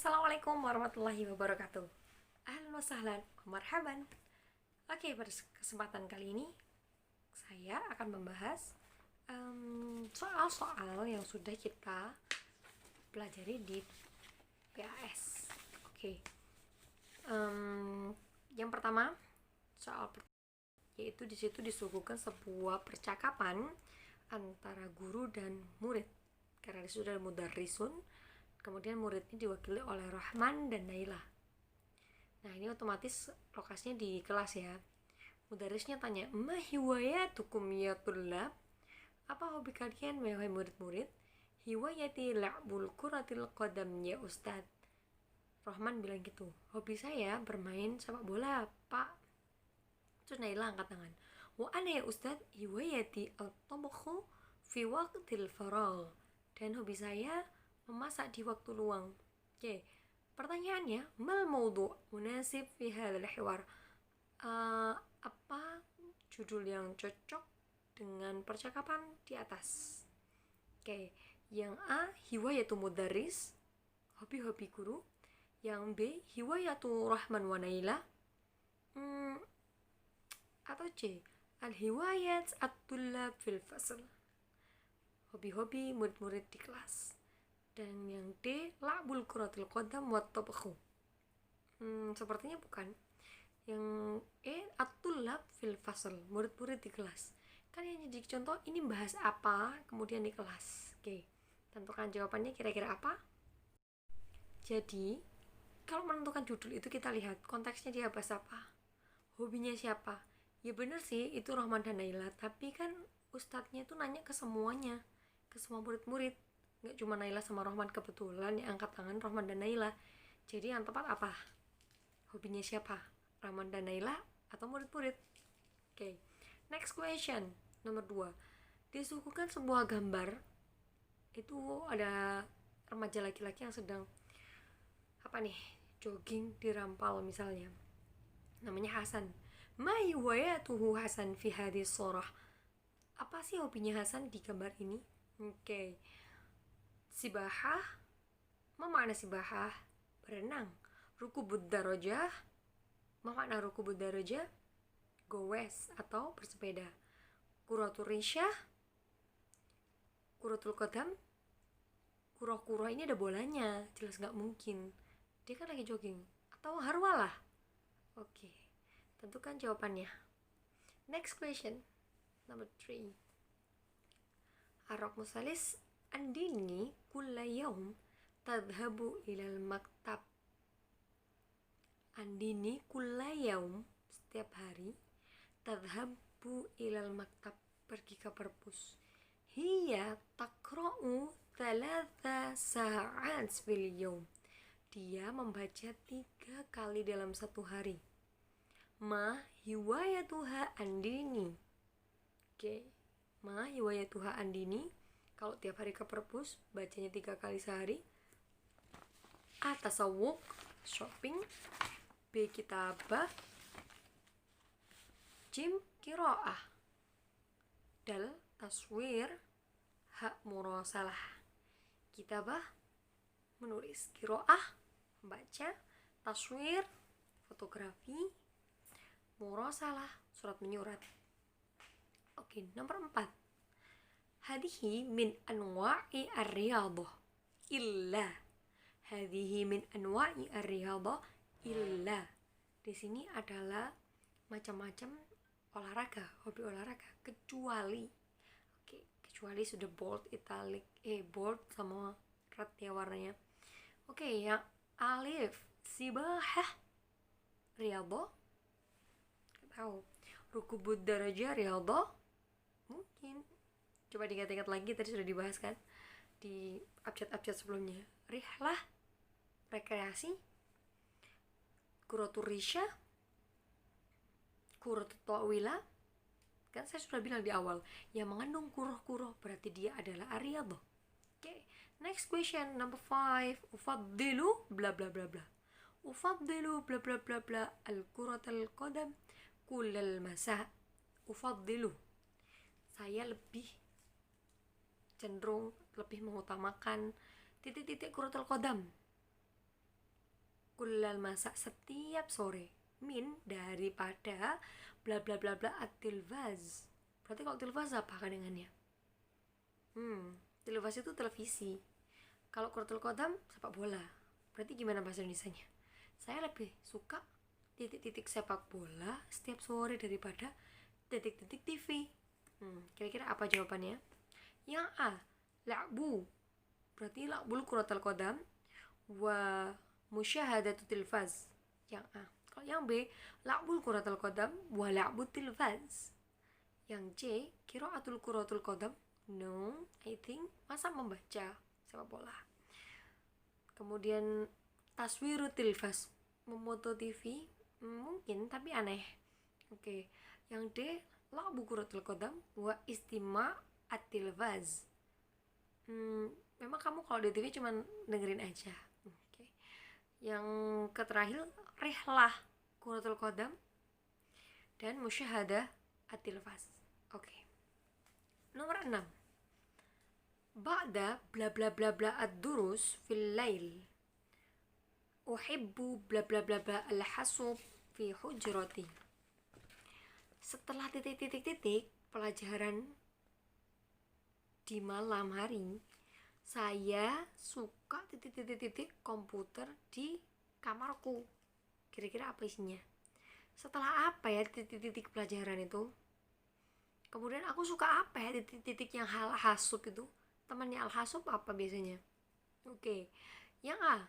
Assalamualaikum warahmatullahi wabarakatuh. Ahlan wa sahlan wa marhaban. Oke, pada kesempatan kali ini saya akan membahas soal-soal yang sudah kita pelajari di PAS. Oke. Yang pertama, yaitu di situ disuguhkan sebuah percakapan antara guru dan murid. Karena di situ ada mudarrisun, kemudian muridnya diwakili oleh Rahman dan Naila. Nah, ini otomatis lokasinya di kelas ya. Mudarrisnya tanya, "Ma hiwayatukum ya tullab?" Apa hobi kalian wahai murid-murid? "Hiwayati la'bul kuratil qadam ya Ustad." Rahman bilang gitu, "Hobi saya bermain sepak bola, Pak." Terus Naila angkat tangan, "Wa ana ya Ustad hiwayati at-tabakhu fi waqtil faragh." Dan hobi saya memasak di waktu luang. Oke, pertanyaannya, mal maudhu' munasib fi hadzal hiwar? Apa judul yang cocok dengan percakapan di atas? Oke, yang A, hiwayatu mudarris, hobi-hobi guru. Yang B, hiwayatu Rahman wa Naila. Atau C, al-hiwayat at-tullab fil fasl, hobi-hobi murid-murid di kelas. Dan yang D, la'bul kuratil qadam wat tabakhu. Sepertinya bukan. Yang E, at-tullab fil fasl, murid-murid di kelas. Kan yang jadi contoh ini bahas apa kemudian di kelas. Oke, tentukan jawabannya kira-kira apa. Jadi kalau menentukan judul itu kita lihat konteksnya dia bahas apa, hobinya siapa. Ya bener sih itu Rahman dan Naila, tapi kan ustadznya itu nanya ke semuanya, ke semua murid-murid, nggak cuma Naila sama Rahman. Kebetulan yang angkat tangan Rahman dan Naila. Jadi yang tepat apa? Hobinya siapa? Rahman dan Naila atau murid-murid? Oke. Next question, nomor 2. Disuguhkan sebuah gambar. Itu ada remaja laki-laki yang sedang jogging di rampal misalnya. Namanya Hasan. Ma hiwayatuhu Hasan fi hadhihi surah? Apa sih hobinya Hasan di gambar ini? Oke. Sibahah, ma makna sibahah? Berenang. Rukubud darajah, ma makna rukubud darajah? Goes atau bersepeda. Kuratul risyah, kuratul qadam. Kura-kura ini ada bolanya, jelas nggak mungkin, dia kan lagi jogging. Atau harwalah. Oke, tentukan jawabannya. Next question, number 3. Arok musalis andini kulla yaum tadhabu ilal maktab. Andini kulla yaum, setiap hari, tadhabu ilal maktab, pergi ke perpus. Hiya taqra'u 3 sa'at fil yaum, dia membaca 3 kali dalam satu hari. Ma hiwayatuha andini. Oke, ma hiwayatuha andini, kalau tiap hari ke perpus bacanya 3 kali sehari. A, tasawwuk, shopping. B, kitabah. Jim, qiraah. Dal, taswir. Ha, murasalah. Kitabah, menulis. Qiraah, membaca. Taswir, fotografi. Murasalah, surat menyurat. Oke, nomor 4. Hadihi min anwa'i ar-riyadhah illa. Hadihi min anwa'i ar-riyadhah illa. Di sini adalah macam-macam olahraga, hobi olahraga, kecuali. Oke, kecuali sudah bold, italic, bold sama red ya warnanya. Oke, yang alif, sibahah, riyadhah, tahu. Rukubud darajah, riyadhah, mungkin. Coba diingat-ingat lagi, tadi sudah dibahas kan di abjad-abjad sebelumnya. Rihlah, rekreasi. Kuratul risyah, kuratul ta'wila, kan saya sudah bilang di awal, yang mengandung kuroh-kuroh berarti dia adalah ariyadhah. Oke, next question, number 5. Ufaddilu bla bla bla bla. Ufaddilu bla bla bla bla al-kuratul qadam kullal masa. Ufaddilu, saya lebih cenderung, lebih mengutamakan titik-titik kuratul qadam. kullal masa, setiap sore. Min daripada bla bla bla bla at-tilvaz. Berarti kalau tilvaz apa kandungannya? Tilvaz itu televisi. Kalau Kuratul Qadam sepak bola. Berarti gimana bahasa Indonesianya? Saya lebih suka titik-titik sepak bola setiap sore daripada titik-titik TV. Kira-kira apa jawabannya? Yang A, la'bu. Berarti la'bul Kuratul Qadam wa musyahadatu tilfaz. Yang A. Kalau yang B, la'bul Kuratul Qadam wa la'but tilfaz. Yang C, qiraatul Kuratul Qadam. No, I think masa membaca sepak bola. Kemudian taswiru tilfaz, memoto TV, mungkin tapi aneh. Oke. Yang D, la'bu Kuratul Qadam wa istima' at-tilfaz. Memang kamu kalau di TV cuman dengerin aja. Oke. Yang terakhir, rihlah Kuratul Qadam dan musyahadah at-tilfaz. Oke. Nomor 6. Ba'da bla bla bla bla ad-durus fil lail. Uhibbu bla bla bla bla al-hasub fi hujrati. Setelah titik-titik-titik pelajaran di malam hari, saya suka titik-titik-titik komputer di kamarku. Kira-kira apa isinya? Setelah apa ya titik-titik pelajaran itu? Kemudian aku suka apa ya titik-titik yang al-hasub itu? Temannya al-hasub apa biasanya? Oke. Yang A,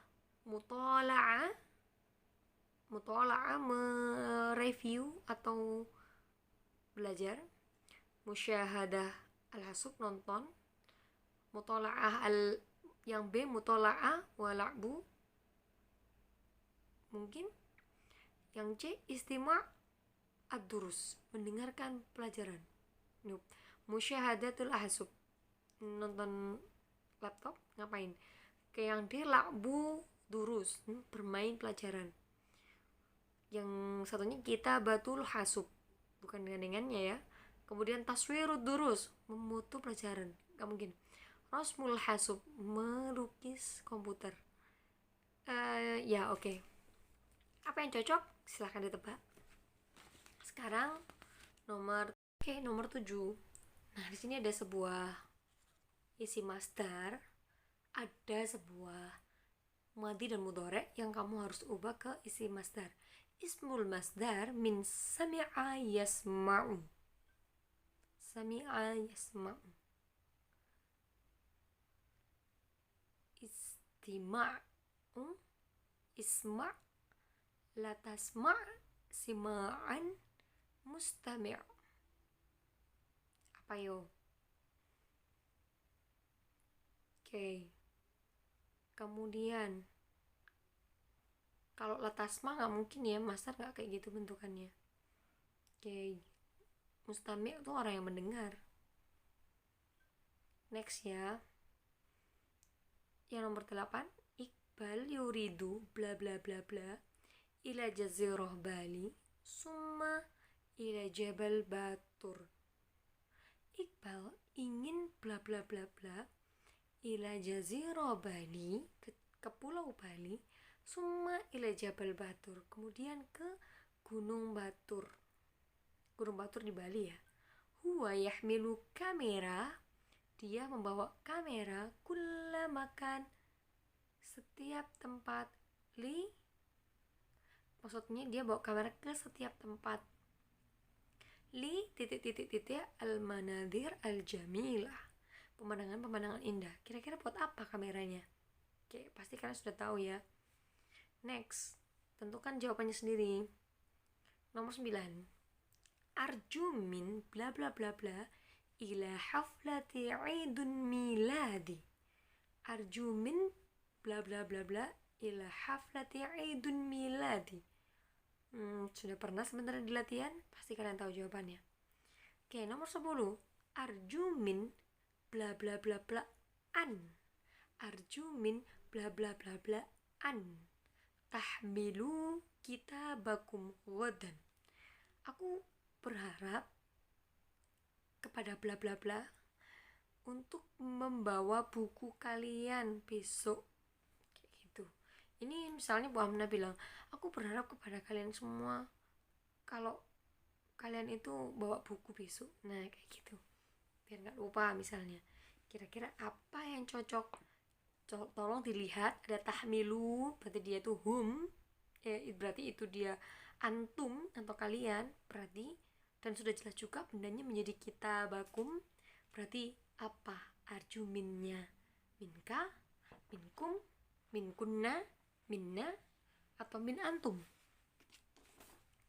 mutola'ah, mereview atau belajar. Musyahadah al-hasub, nonton. Mutola'ah yang B, mutola'ah wa la'bu. Mungkin. Yang C, istima' ad-durus, mendengarkan pelajaran. Nope. Musyahadatul ahsub, nonton laptop, ngapain? Kayak yang D, la'bu durus, bermain pelajaran. Yang satunya kita batul hasub, bukan dengan-dengannya ya. Kemudian taswirud durus, memoto pelajaran, gak mungkin. Rasmul hasub, melukis komputer. Ya oke. Apa yang cocok? Silahkan ditebak. Sekarang nomor 7. Nah, di sini ada sebuah isi masdar, ada sebuah madhi dan mudhari yang kamu harus ubah ke isi masdar. Ismul masdar min sami'a yasma'u. Sami'a yasma'u. Istima'u, isma', la tasma' sima'an mustami'. Apa yo? Oke. Kemudian kalau latasma nggak mungkin ya, masdar nggak kayak gitu bentukannya. Oke. Mustami' itu orang yang mendengar. Next ya. Yang nomor 8, Iqbal yuridu bla bla bla bla ila jazirah Bali summa ila Jabal Batur. Iqbal ingin bla bla bla bla ila jazirah Bali, ke pulau Bali, summa ila Jabal Batur, kemudian ke Gunung Batur. Gunung Batur di Bali ya. Huwa yahmilu kamera, dia membawa kamera, kulla makan, setiap tempat, maksudnya dia bawa kamera ke setiap tempat, titik al-manadir al-jamilah, pemandangan indah. Kira-kira buat apa kameranya? Oke, pasti kalian sudah tahu ya. Next, tentukan jawabannya sendiri. Nomor 9, arju min bla bla bla bla ila haflati idun miladi. Arju min bla bla bla bla ila haflati idun miladi. Sudah pernah sebenarnya di latihan? Pasti kalian tahu jawabannya. Oke, nomor 10, arju min bla bla bla bla an. Arju min bla bla bla bla an tahmilu kitabakum ghadan. Aku berharap kepada bla bla bla untuk membawa buku kalian besok, kayak gitu. Ini misalnya Bu Amna bilang, aku berharap kepada kalian semua kalau kalian itu bawa buku besok. Nah kayak gitu, biar nggak lupa. Misalnya kira-kira apa yang cocok, tolong dilihat. Ada tahmilu, berarti dia itu hum, berarti itu dia antum atau kalian, berarti. Dan sudah jelas juga bendanya menjadi kita bakum, berarti apa? Arju minnya, minka, minkum, minkunna, minna, atau min antum.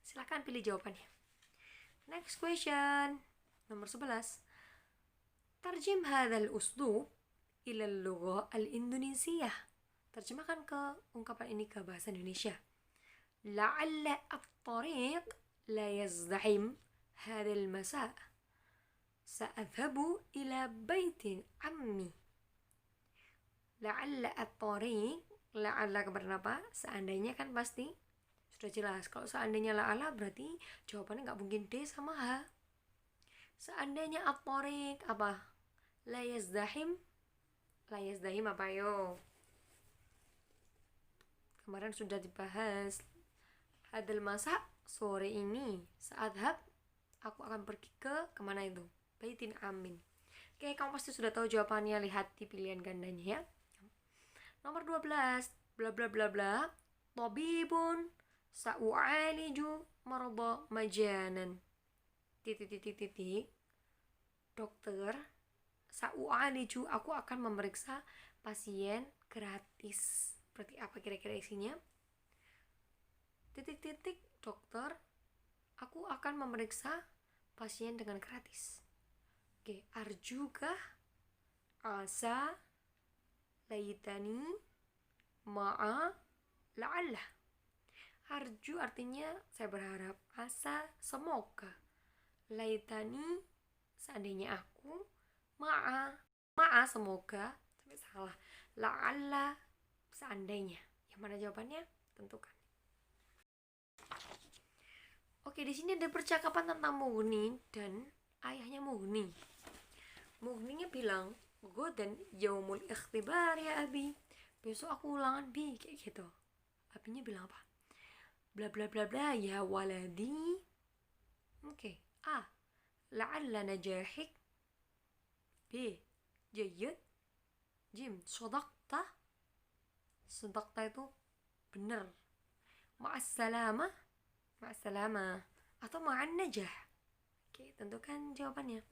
Silakan pilih jawabannya. Next question, nomor 11. Tarjim hadzal uslub ila al-lugha al-indonesiyyah. Terjemahkan ke ungkapan ini ke bahasa Indonesia. La'alla at-tariq la yazdahim hadzal masa. Sa'adhabu ila baiti ammi. La'alla at-tariq, la'alla kenapa? Seandainya kan pasti sudah jelas. Kalau seandainya la'alla berarti jawabannya nggak mungkin D sama H. Seandainya at-tariq apa? La yazdahim apa yo? Kemarin sudah dibahas. Hadal masa, sore ini. Saat hab, aku akan pergi ke kemana itu? Baitin amin. Oke, kamu pasti sudah tahu jawabannya. Lihat di pilihan gandanya ya. Nomor 12. Bla bla bla bla. Tabibun sa'u'aliju marada majanan. Titik. Dokter, sa'u'aliju, aku akan memeriksa pasien gratis. Berarti apa kira-kira isinya? Titik, dokter, aku akan memeriksa pasien dengan gratis. Oke, arjugah, asa, laitani, ma'a, la'allah. Arju artinya saya berharap, asa semoga, laitani seandainya aku, ma'a semoga, sampai salah, la'allah seandainya. Yang mana jawabannya? Tentukan. Oke, di sini ada percakapan tentang Mughni dan ayahnya Mughni. Mughninya bilang, "Godan yaumul ikhtibar ya abi." Besok aku ulangan bi, kayak gitu. Abinya bilang apa? Bla bla bla bla ya waladi. Oke. A. La'alla najahik. B. Jayyid. Jim. Sodakta. Sodakta itu benar. Ma'assalamah. Atau ma'an najah. Oke, tentukan jawabannya.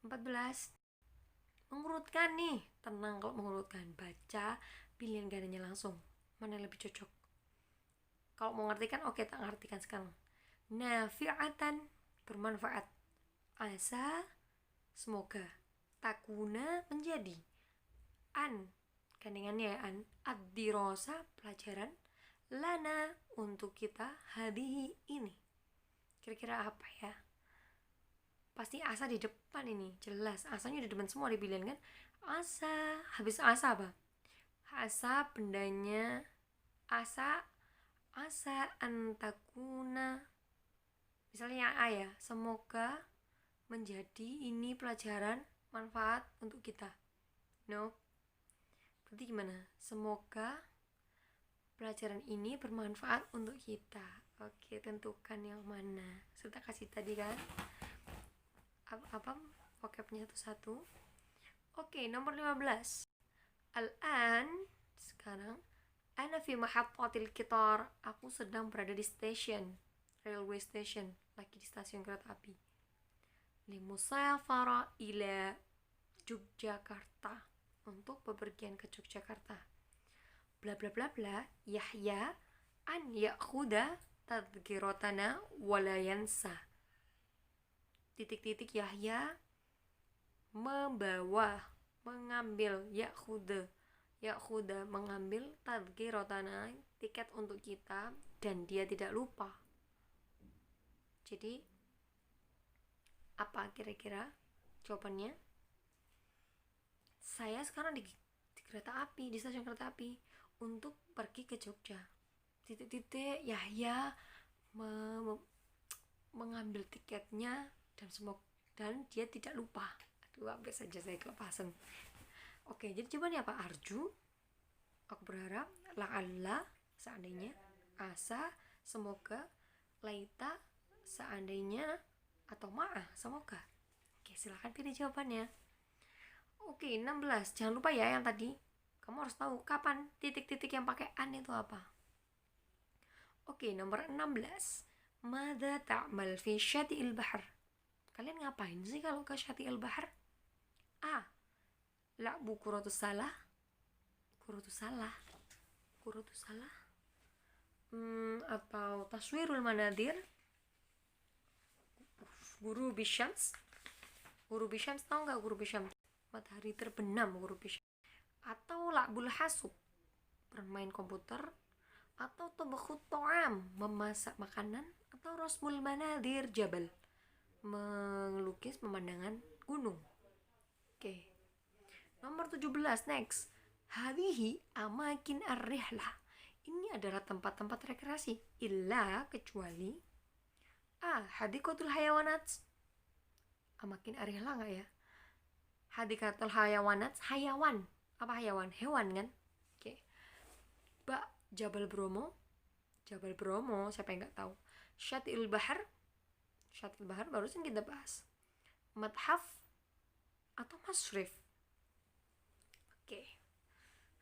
14. Mengurutkan nih. Tenang kalau mengurutkan. Baca pilihan gandanya langsung. Mana yang lebih cocok? Kalau mau ngartikan, oke, tak ngartikan sekarang. Nafi'atan, bermanfaat. Asa, semoga. Takuna, menjadi. An, gandengannya an. Ad-dirasa, pelajaran. Lana, untuk kita. Hadihi, ini. Kira-kira apa ya? Pasti asa di depan ini, jelas. Asanya di depan semua dipilihin kan. Asa, habis asa apa? Asa, bendanya. Asa antakuna. Misalnya yang A ya, semoga menjadi ini pelajaran manfaat untuk kita. No. Berarti gimana? Semoga pelajaran ini bermanfaat untuk kita. Oke, tentukan yang mana. Sudah kasih tadi kan? Apa vocabnya satu-satu. Oke, nomor 15. Al-an, sekarang, ana fi mahattatil qitar, aku sedang berada di station, railway station, lagi di stasiun kereta api. Limusafara ila Yogyakarta, untuk bepergian ke Yogyakarta. Bla bla bla bla. Yahya an ya'khuda tadhkiratana wala yansa. Titik Yahya mengambil, Ya'khuda mengambil, tadhkiratana tiket untuk kita, dan dia tidak lupa. Jadi apa kira-kira jawabannya? Saya sekarang di kereta api, di stasiun kereta api untuk pergi ke Jogja. Titik Yahya mengambil tiketnya dan dia tidak lupa. Aduh, hampir saja saya kelepasan. Oke, jadi jawabannya apa? Arju, aku berharap, la'alla seandainya, asa semoga, laita seandainya, atau ma'ah semoga. Oke, silahkan pilih jawabannya. Oke, 16. Jangan lupa ya yang tadi. Kamu harus tahu kapan titik-titik yang pakai an itu apa. Oke, nomor 16. Mada ta'mal fi syati'il bahr? Kalian ngapain sih kalau ke syati'il bahr? A. La'bu kurotus salah. Kurotus salah. Atau taswirul manadir. Guru bisyams. Guru bisyams, tahu nggak guru bisyams? Matahari terbenam, guru bisyams. Atau la'bul hasub, bermain komputer. Atau tabakhut ta'am, memasak makanan. Atau rasmul manadir jabal, melukis pemandangan gunung. Oke. Nomor 17, next. Hadihi amakin ar-rihlah. Ini adalah tempat-tempat rekreasi. Illa, kecuali A. Hadikotul hayawanat. Amakin ar-rihlah nggak ya? Hadikotul hayawanat, hayawan. Apa hayawan? Hewan kan? Oke. Ba. Jabal Bromo. Jabal Bromo, siapa yang nggak tahu? Syati'il Bahar. Syati'il Bahar barusan kita bahas. Madhaf atau masrif. Oke.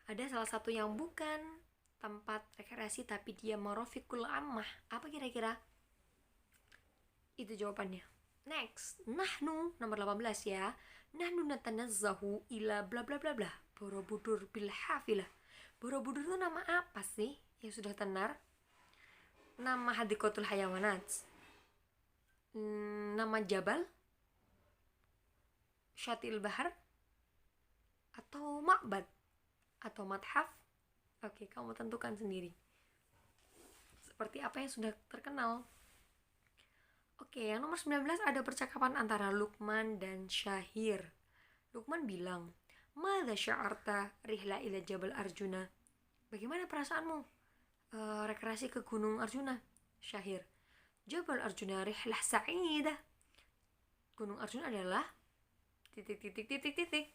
Ada salah satu yang bukan tempat rekreasi tapi dia marofikul ammah. Apa kira-kira? Itu jawabannya. Next, nahnu nomor 18 ya. Nahnu natanazzahu ila bla bla bla bla. Borobudur bil hafilah. Borobudur itu nama apa sih yang sudah tenar? Nama hadikotul hayawanat. Nama jabal? Syati'il bahar? Atau ma'bad? Atau madhaf? Oke, kamu tentukan sendiri. Seperti apa yang sudah terkenal. Oke, yang nomor 19 ada percakapan antara Luqman dan Syahir. Luqman bilang, "Madza sya'arta rihla ila Jabal Arjuna?" Bagaimana perasaanmu rekreasi ke Gunung Arjuna? Syahir, "Jabal Arjuna rihlah sa'idah." Gunung Arjuna adalah titik.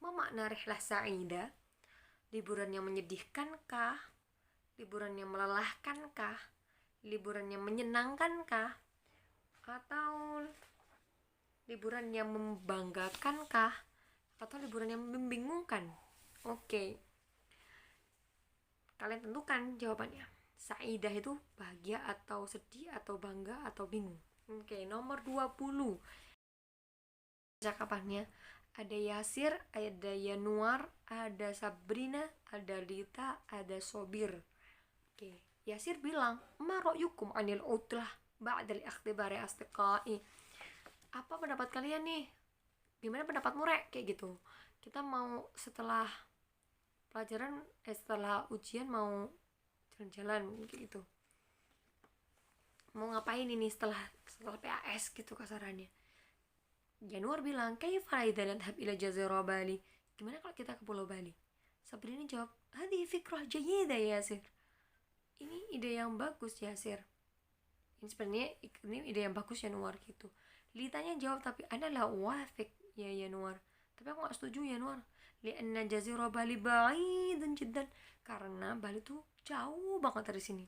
Apa makna rihlah sa'idah? Liburan yang menyedihkankah? Liburan yang melelahkankah? Liburan yang menyenangkankah? Atau liburan yang membanggakankah? Atau liburan yang membingungkan? Oke. Kalian tentukan jawabannya. Sa'idah itu bahagia atau sedih atau bangga atau bingung. Oke, nomor 20. Cakapannya ada Yasir, ada Yanuar, ada Sabrina, ada Lita, ada Sobir. Oke, Yasir bilang, "Ma ra'yukum 'anil utlah ba'dal ikhtibari asdiqai?" Apa pendapat kalian nih? Gimana pendapatmu, Rek? Kayak gitu. Kita mau setelah pelajaran, setelah ujian mau jalan-jalan kayak gitu. Mau ngapain ini setelah PAS gitu kasarannya. Januar bilang, "Kaifa idza nadhhab ila jazirah Bali?" Gimana kalau kita ke Pulau Bali? Sabrina jawab, "Hadhihi fikrah jayyidah ya Yasir." Ini ide yang bagus Yasir. Ini sebenarnya ini ide yang bagus Januar gitu. Litanya jawab, "Tapi ana la uwafiq ya Januar." Tapi aku gak setuju Januar. Lianna jazirah Bali ba'idun jiddan. Karena Bali tuh jauh banget dari sini.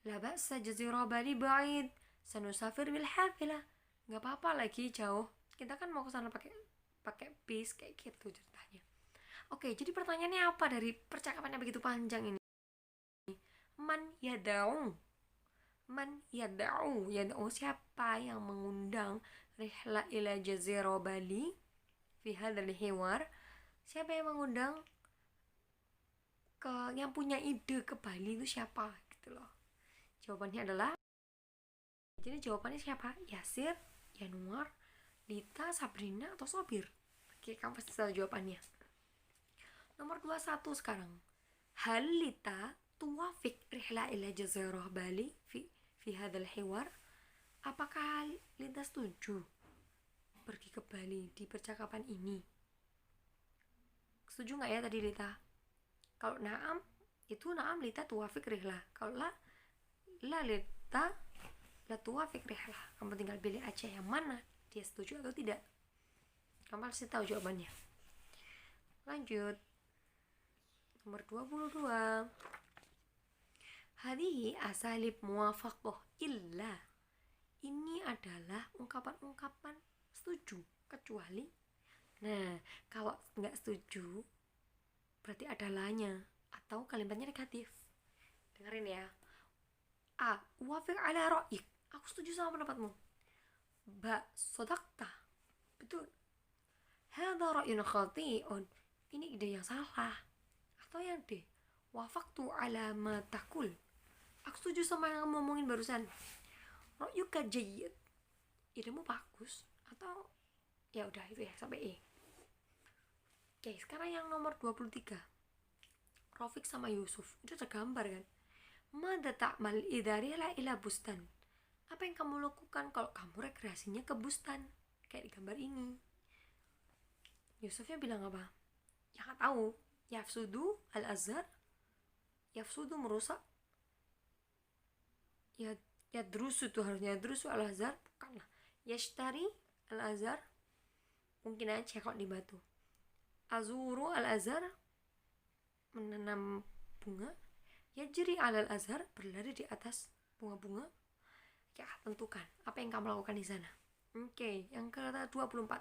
La ba'sa jazirah Bali ba'id. Sanusafir bil hafilah. Gak apa-apa lagi jauh. Kita kan mau ke sana pakai bis kayak gitu ceritanya. Oke, jadi pertanyaannya apa dari percakapannya begitu panjang ini? Man yada'u. Yada'u siapa yang mengundang rihla ila jazirah Bali fi hadzal hiwar? Siapa yang mengundang yang punya ide ke Bali itu siapa gitu loh. Jawabannya adalah, jadi jawabannya siapa? Yasir, Yanuar, Lita, Sabrina, atau Sobir? Oke, kamu pasti tahu jawabannya. Nomor 21 sekarang. Hal Lita tuwafik rihla ila jazirah Bali fi hadzal hiwar? Apakah Lita setuju pergi ke Bali di percakapan ini? Setuju nggak ya tadi Lita? Kalau naam, itu naam Lita tuwafik rihla. Kalau la Lita la tuwafik rihla. Kamu tinggal pilih aja yang mana dia setuju atau tidak. Kamu pasti tahu jawabannya. Lanjut. Nomor 22. Hadhihi asalib muwafaqah illa. Ini adalah ungkapan-ungkapan setuju kecuali. Nah, kalau nggak setuju berarti ada lanya atau kalimatnya negatif. Dengerin ya. A. Wafiq ala ra'yik. Aku setuju sama pendapatmu. Ba. Sodakta. Betul. Hadha ra'yun khati'un. Ini ide yang salah. Atau yang D. Wafaqtu ala ma takul. Aku setuju sama yang kamu ngomongin barusan. Ra'yuka jayyid. Idemu bagus. Atau ya udah itu ya sampai E. Oke, sekarang yang nomor 23. Rafiq sama Yusuf. Itu ada gambar kan? Mada ta'mal idza rila ila bustan. Apa yang kamu lakukan kalau kamu rekreasinya ke bustan? Kayak di gambar ini. Yusufnya bilang apa? Ya nggak tahu. Yafsudu al-azhar. Yafsudu merusak. Ya drusu tuh harusnya drusu al-azhar. Bukanlah. Yashtari al-azhar. Mungkin aja kalau di Batu. Azuru al-azhar. Menanam bunga. Yajri al-azhar. Berlari di atas bunga-bunga. Ya, tentukan apa yang kamu lakukan di sana. Oke, yang ke-24.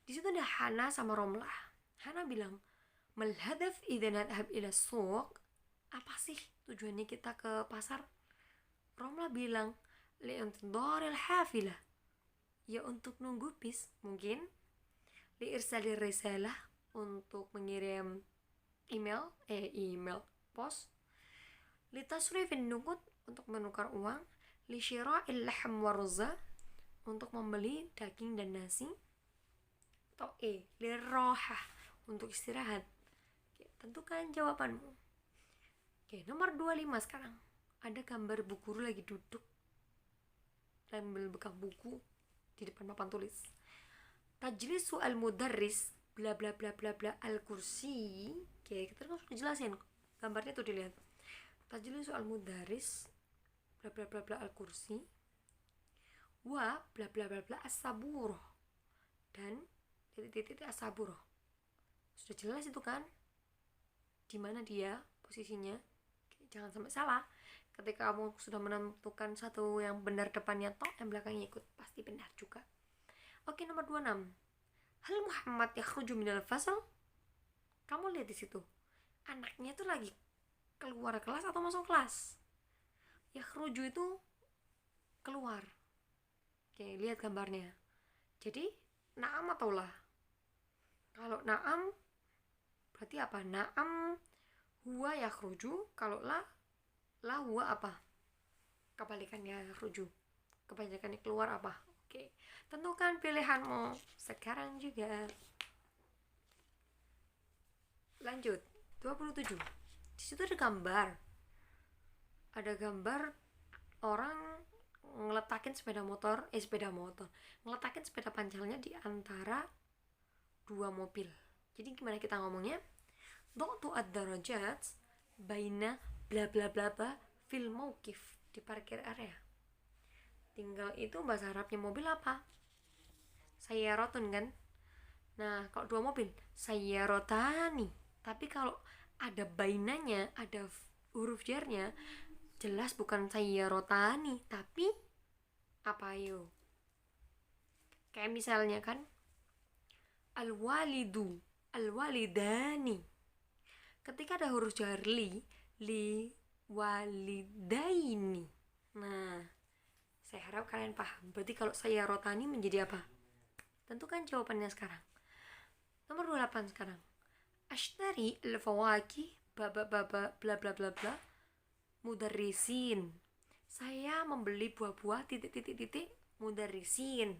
Di situ ada Hana sama Romlah. Hana bilang, "Mal hadaf idza nadhhab ila suq?" Apa sih tujuannya kita ke pasar? Romlah bilang, "Li'intidharil hafilah." Ya untuk nunggu bis, mungkin. Li'irsalir risalah, untuk mengirim email pos. Litasrifin nuqud, untuk menukar uang. Lisyira'il lahm warza, untuk membeli daging dan nasi. Atau E. Lirrohah, untuk istirahat. Oke, tentukan jawabanmu. Oke, nomor 25 sekarang. Ada gambar bu guru lagi duduk sambil pegang buku di depan papan tulis. Tajlisu al-mudarris bla bla bla bla bla al-kursi. Oke, kita harus dijelasin. Gambarnya tuh dilihat. Tajlisu al-mudarris bla bla bla bla al-kursi wa bla bla bla bla as-saburoh dan titik-titik as-saburoh. Sudah jelas itu kan di mana dia posisinya. Oke, jangan sampai salah. Ketika kamu sudah menentukan satu yang benar depannya tok, yang belakangnya ikut pasti benar juga. Oke, nomor 26. Hal Muhammad yakhruju minal fasal? Kamu lihat di situ. Anaknya itu lagi keluar kelas atau masuk kelas? Yakhruju itu keluar. Oke, lihat gambarnya. Jadi, na'am atau lah? Kalau na'am berarti apa? Na'am huwa yakhruju. Kalau la huwa apa? Kebalikannya yakhruju. Kebalikannya keluar apa? Oke, tentukan pilihanmu sekarang juga. Lanjut, 27. Di situ ada gambar. Ada gambar orang ngeletakin sepeda motor. Ngeletakin sepeda panjalnya di antara dua mobil. Jadi gimana kita ngomongnya? Dhatu ad-darajat baina bla bla bla bla fil mauqif, di parkir area. Tinggal itu bahasa Arabnya mobil apa? Sayyaratun kan? Nah, kalau dua mobil sayyarotani. Tapi kalau ada bainanya, ada huruf jarnya, jelas bukan sayyarotani, tapi apa yo? Kayak misalnya kan al-walidu, al-walidani. Ketika ada huruf jar li walidaini. Nah, saya harap kalian paham. Berarti kalau saya rotani menjadi apa? Tentukan jawabannya sekarang. Nomor 28 sekarang. Ashtari al-fawaki bla bla bla bla mudarrisin. Saya membeli buah-buah titik mudarrisin.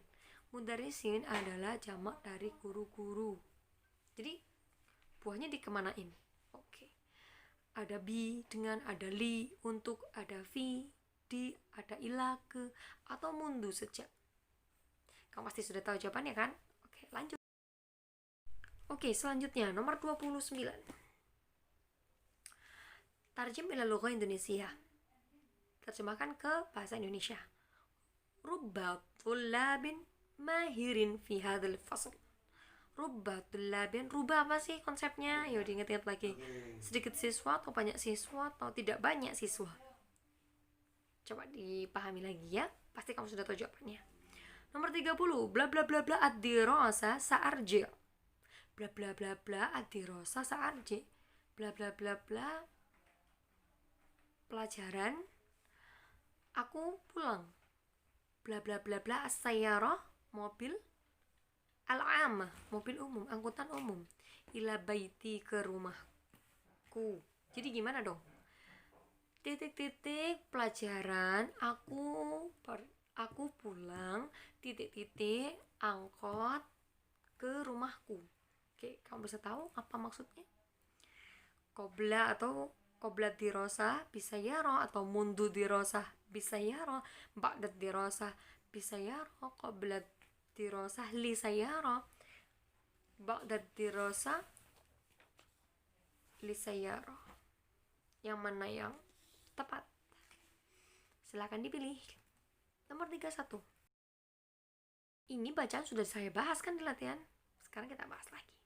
Mudarrisin adalah jamak dari guru-guru. Jadi buahnya dikemanain? Oke. Ada bi dengan ada li untuk, ada fi di, ada ila ke, atau mundu sejak. Kamu pasti sudah tahu jawabannya kan? Oke, lanjut. Oke, selanjutnya nomor 29. Tarjim ila lugha Indonesia. Terjemahkan ke bahasa Indonesia. Rubba tullabin mahirin fi hadzal fasl. Rubba tullabin. Rubah apa sih konsepnya? Yuk diinget-inget lagi. Sedikit siswa atau banyak siswa atau tidak banyak siswa? Coba dipahami lagi ya. Pasti kamu sudah tahu jawabannya. Nomor 30. Bla bla bla bla ad-dirasa sa'arji. Bla bla bla bla ad-dirasa sa'arji. Bla bla bla bla pelajaran aku pulang. Bla bla bla bla as-sayyarah mobil, al-'amah mobil umum, angkutan umum, ila baiti ke rumahku. Jadi gimana dong? Titik-titik pelajaran aku pulang, titik-titik angkot ke rumahku. Oke, kamu bisa tahu apa maksudnya? Qobla atau qoblat dirosah bisa yaro, atau mundu dirosah bisa yaro, ba'dat dirosah bisa yaro, qoblat dirosah li sayaro, ba'dat dirosah li sayaro. Yang mana yang tepat? Silakan dipilih. Nomor 31. Ini bacaan sudah saya bahas kan di latihan. Sekarang kita bahas lagi.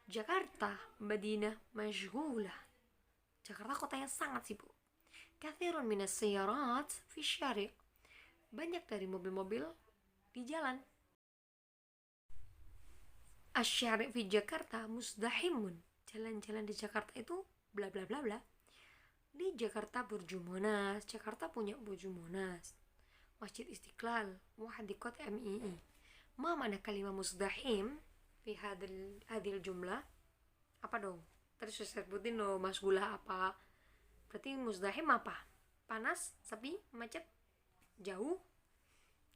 Jakarta, Madinah Majhulah. Jakarta kota yang sangat sibuk. Kathirun minas sayarat fi syari'. Banyak dari mobil-mobil di jalan. Asy-syari' fi Jakarta musdahimun. Jalan-jalan di Jakarta itu bla bla bla bla. Di Jakarta Burju Monas. Jakarta punya Burju Monas, Masjid Istiqlal, Muhadiqat MII. Ma mana kalimat musdahim fi hadil jumlah? Apa dong? Tadi sudah sebutin loh, Mas Gula apa? Berarti musdahim apa? Panas, sepi, macet, jauh?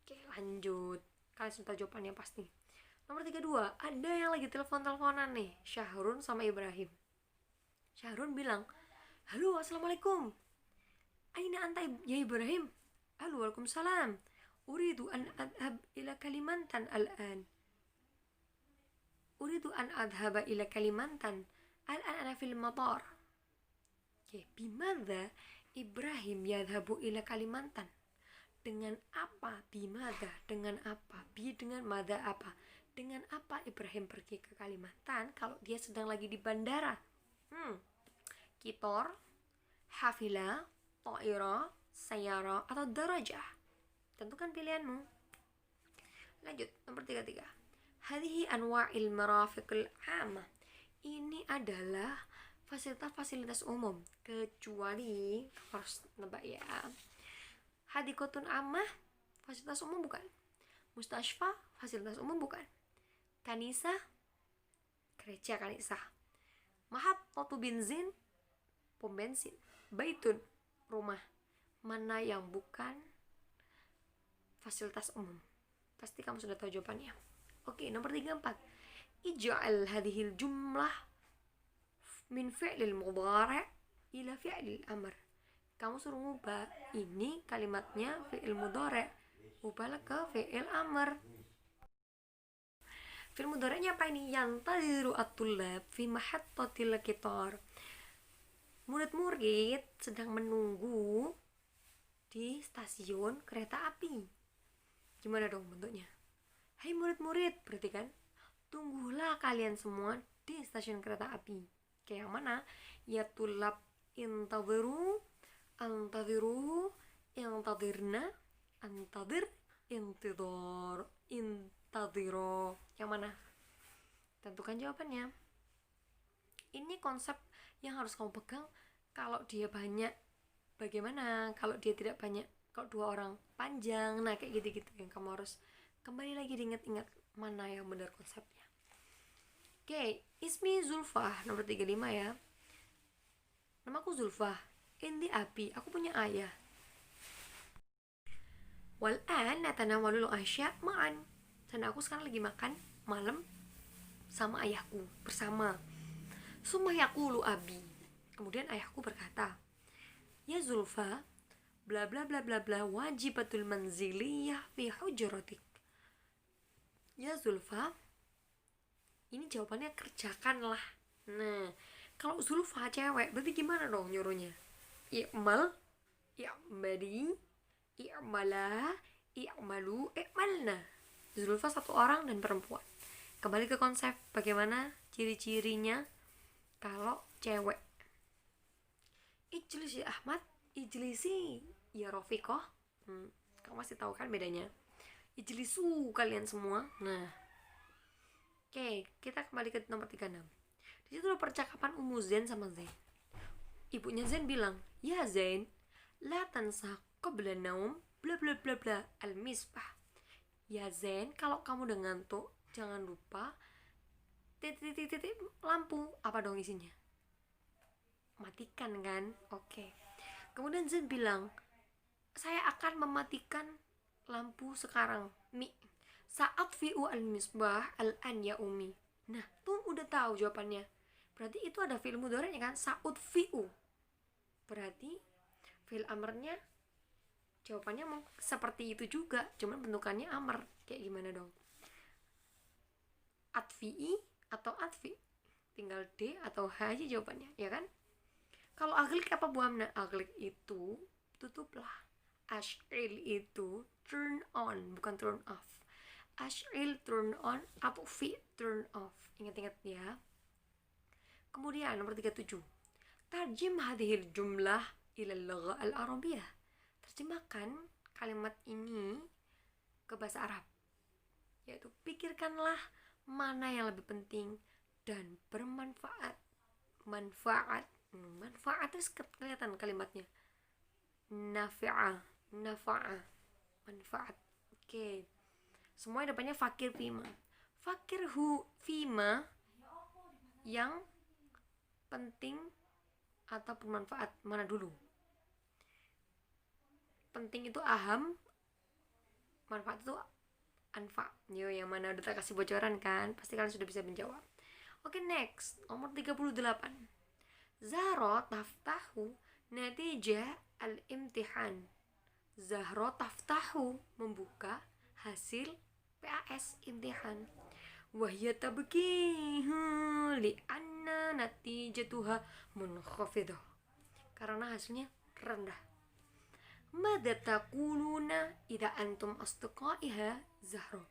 Oke, lanjut. Kalian sudah jawabannya pasti. Nomor 32. Ada yang lagi telepon-teleponan nih, Syahrun sama Ibrahim. Syahrun bilang, "Halo, assalamualaikum. Aina anta ya Ibrahim?" "Halo, waalaikumsalam. Uridu an adhab ila Kalimantan al-an." "Uridu an adhaba ila Kalimantan. Al-an ana fil matar." Oke, bimadha Ibrahim yadhabu ila Kalimantan? Dengan apa? Bimadha dengan apa? Bi dengan madha apa? Dengan apa Ibrahim pergi ke Kalimantan kalau dia sedang lagi di bandara? Kitor, hafila, ta'ira, sayara, atau darajah? Tentukan pilihanmu. Lanjut, nomor 33. Hadhihi anwa'il marafiqil 'amah. Ini adalah fasilitas-fasilitas umum, kecuali harus nebak ya. Hadikotun 'amah, fasilitas umum bukan. Mustashfa, fasilitas umum bukan. Kanisa, gereja kanisa. Mahattatu benzin, pom bensin. Baitun, rumah. Mana yang bukan fasilitas umum? Pasti kamu sudah tahu jawabannya. Oke, nomor 34. Ij'al hadhil jumlah min fi'lil mudhari' ila fi'lil amr. Kamu suruh ngubah ini kalimatnya fi'il mudhari', ubahlah ke fi'il amr. Fi'il mudhari'nya apa ini? Yantadiru at-tullab fi mahattatil qitar. Murid-murid sedang menunggu di stasiun kereta api. Gimana dong bentuknya? Hai murid-murid, berarti kan tunggulah kalian semua di stasiun kereta api. Kayak yang mana? Ya tulab intadhiru, antadhiru, intadirna, antadir, intidor, intadhiro. Yang mana? Tentukan jawabannya. Ini konsep yang harus kamu pegang. Kalau dia banyak, bagaimana? Kalau dia tidak banyak, kalau dua orang panjang, nah kayak gitu-gitu yang kamu harus kembali lagi diingat-ingat mana yang benar konsepnya. Oke, ismi Zulfah, nomor 35 ya. Namaku Zulfah, indi abi, aku punya ayah. Wal'an natanawalul asya ma'an. Dan aku sekarang lagi makan malam sama ayahku bersama. Summa yaqulu abi. Kemudian ayahku berkata, "Ya Zulfa, bla bla bla bla bla wajibatul manziliyah fi hujratik." Ya Zulfa, ini jawabannya kerjakanlah. Nah, kalau Zulfa cewek, berarti gimana dong nyuruhnya? I'mal, i'mali, i'mala, i'malu, i'malna. Zulfa satu orang dan perempuan. kembali ke konsep bagaimana ciri-cirinya kalau cewek. Ijlisi Ahmad, ijlisi ya Rofiqoh. Kamu masih tahu kan bedanya? Ijlisu kalian semua. Nah, oke, kita kembali ke nomor 36. Di situ ada percakapan Ummu Zain sama Zain. Ibunya Zain bilang, "Ya Zain, la tansa qabla naum bla bla bla bla al-misbah." Ya Zain, kalau kamu udah ngantuk, jangan lupa titik lampu. Apa dong isinya? Matikan kan? Oke. Kemudian Zain bilang, "Saya akan mematikan lampu sekarang, Mi. Saat fi'u al-misbah al-an ya Umi." Nah, tuh udah tahu jawabannya. Berarti itu ada fi'il mudhari'nya kan? Sa'ud fi'u. Berarti fi'il amrnya jawabannya mau seperti itu juga, cuman bentukannya amr. Kayak gimana dong? Atfi'i atau atfi? Tinggal D atau H aja jawabannya, ya kan? Kalau aglik apa Bu Amna? Aglik itu tutuplah. Ash'il itu turn on, bukan turn off. Ash'il turn on, atfi turn off. Ingat-ingat ya. Kemudian nomor 37. Tarjim hadhil jumlah ila al-lugha al-arabiyah. Terjemahkan kalimat ini ke bahasa Arab. Yaitu pikirkanlah mana yang lebih penting dan bermanfaat. Manfaat itu kelihatan kalimatnya. Nafi'ah, manfaat. Oke. Semuanya depannya fakir fima. Fakir fima yang penting atau bermanfaat, mana dulu? Penting itu aham, manfaat itu anfa. Yo, yang mana udah tak kasih bocoran kan? Pasti kalian sudah bisa menjawab. Oke, next. Nomor 38. Zahra taftahu natijah al-imtihan. Zahra taftahu membuka hasil PAS imtihan. Wahya tabki li'anna natijatuha munkhafidah. Karena hasilnya rendah. Mada taquluna idza antum asdiqaiha Zahra?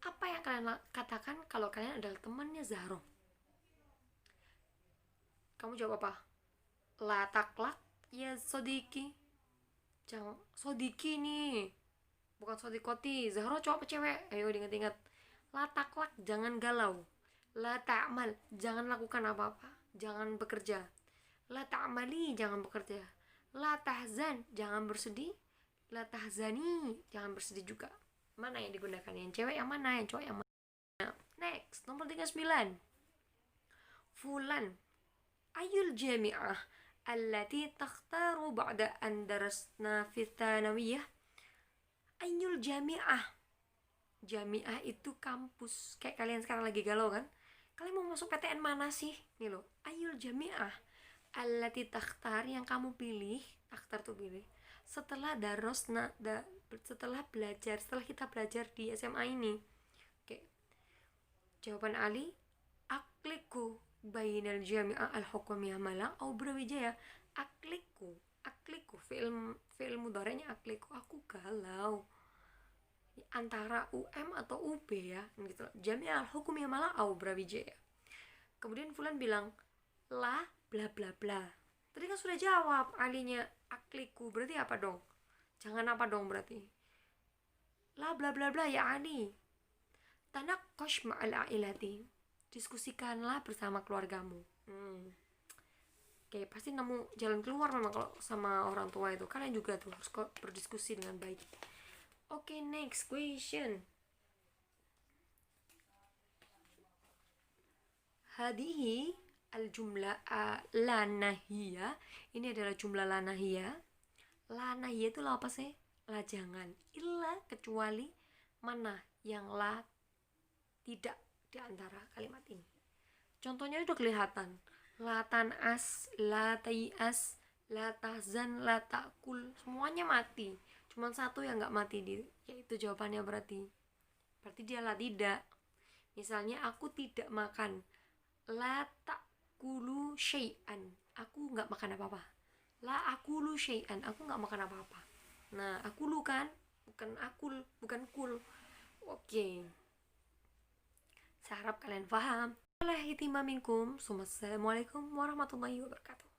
Apa yang kalian katakan kalau kalian adalah temannya Zahra? Kamu jawab apa? La taklak ya sodiki. Jangan sodiki nih, bukan sodikoti. Zahra cowok apa cewek? Ayo diingat-ingat. La taklak, jangan galau. La ta'mal, jangan lakukan apa-apa, jangan bekerja. La ta'mali, jangan bekerja. La tahzan, jangan bersedih. La tahzani, jangan bersedih juga. Mana yang digunakan? Yang cewek yang mana? Yang cowok yang mana? Next, nomor 39. Fulan ayul jami'ah allati takhtaru ba'da an darasna fi tsanawiyah. Ayul jami'ah. Jami'ah itu kampus. Kayak kalian sekarang lagi galau kan? Kalian mau masuk PTN mana sih? Nih loh, ayul jami'ah allati takhtar, yang kamu pilih. Takhtar tuh pilih. Setelah setelah kita belajar di SMA ini. Oke. Jawaban Ali, akliku bainal jami'ah al-hukumiyah Malang au Brawijaya. Akliku fi'il mudhari'nya akliku, aku galau antara UM atau UB ya gitu. Jami'ah al-hukumiyah Malang au Brawijaya. Kemudian Fulan bilang la bla bla bla. Tadi kan sudah jawab alinya akliku, berarti apa dong? Jangan apa dong berarti? La bla bla bla ya Ali. Tanaqqash ma'al ailati. Diskusikanlah bersama keluargamu. Oke, pasti nemu jalan keluar memang kalau sama orang tua itu. Kalian juga tuh harus berdiskusi dengan baik. Oke, next question. Hadihi al-jumlah la nahiyah. Ini adalah jumlah la nahiyah. La nahiyah itu apa sih? La jangan. Illa, kecuali mana yang la tidak di antara kalimat ini. Contohnya udah kelihatan. La tanas, la tayas, la tahzan, la takul. Semuanya mati. Cuman satu yang gak mati, yaitu jawabannya berarti dia la tidak. Misalnya aku tidak makan. La takulu syai'an. Aku gak makan apa-apa. La akulu syai'an. Aku gak makan apa-apa. Nah, akulu kan? Bukan akul, bukan kul. Oke. Saya harap kalian paham. Assalamualaikum warahmatullahi wabarakatuh.